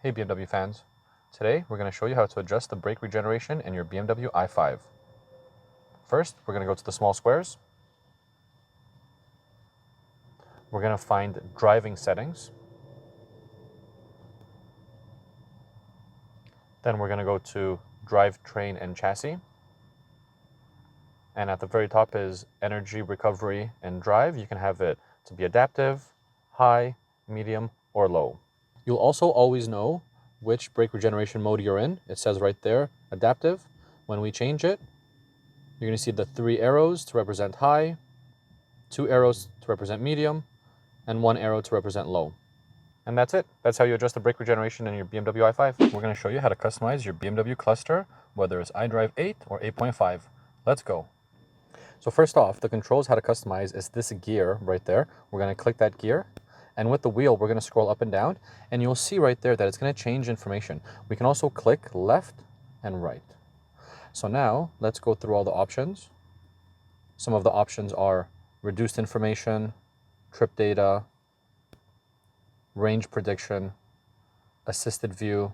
Hey BMW fans, today we're going to show you how to adjust the brake regeneration in your BMW i5. First, we're going to go to the small squares. We're going to find driving settings. Then we're going to go to drivetrain and chassis. And at the very top is energy recovery and drive. You can have it to be adaptive, high, medium, or low. You'll also always know which brake regeneration mode you're in. It says right there, adaptive. When we change it, you're going to see the 3 arrows to represent high, 2 arrows to represent medium, and 1 arrow to represent low. And that's it. That's how you adjust the brake regeneration in your BMW i5. We're going to show you how to customize your BMW cluster, whether it's iDrive 8 or 8.5. Let's go. So first off, the controls how to customize is this gear right there. We're going to click that gear. And with the wheel, we're going to scroll up and down, and you'll see right there that it's going to change information. We can also click left and right. So now let's go through all the options. Some of the options are reduced information, trip data, range prediction, assisted view,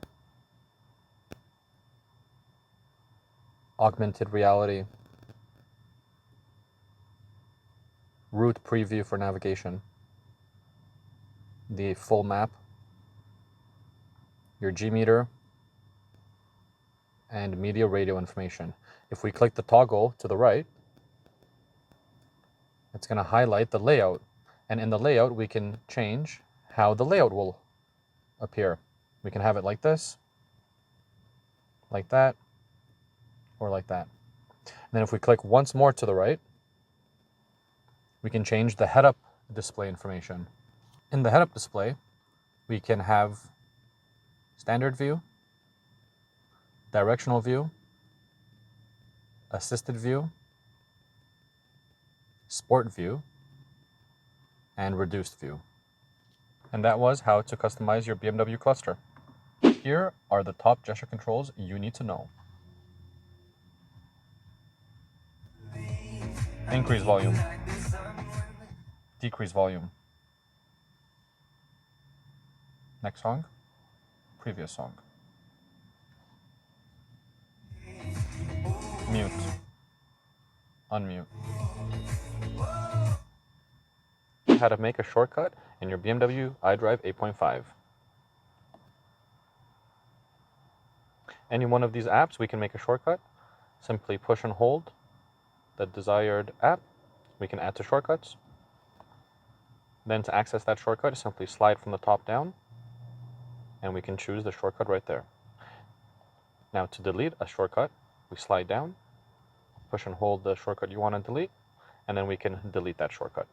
augmented reality, route preview for navigation, the full map, your G meter, and media radio information. If we click the toggle to the right, it's going to highlight the layout. And in the layout, we can change how the layout will appear. We can have it like this, like that, or like that. And then if we click once more to the right, we can change the head-up display information. In the head-up display, we can have standard view, directional view, assisted view, sport view, and reduced view. And that was how to customize your BMW cluster. Here are the top gesture controls you need to know. Increase volume, decrease volume. Next song, previous song. Mute, unmute. How to make a shortcut in your BMW iDrive 8.5. Any one of these apps, we can make a shortcut. Simply push and hold the desired app. We can add to shortcuts. Then to access that shortcut, simply slide from the top down, and we can choose the shortcut right there. Now to delete a shortcut, we slide down, push and hold the shortcut you want to delete, and then we can delete that shortcut.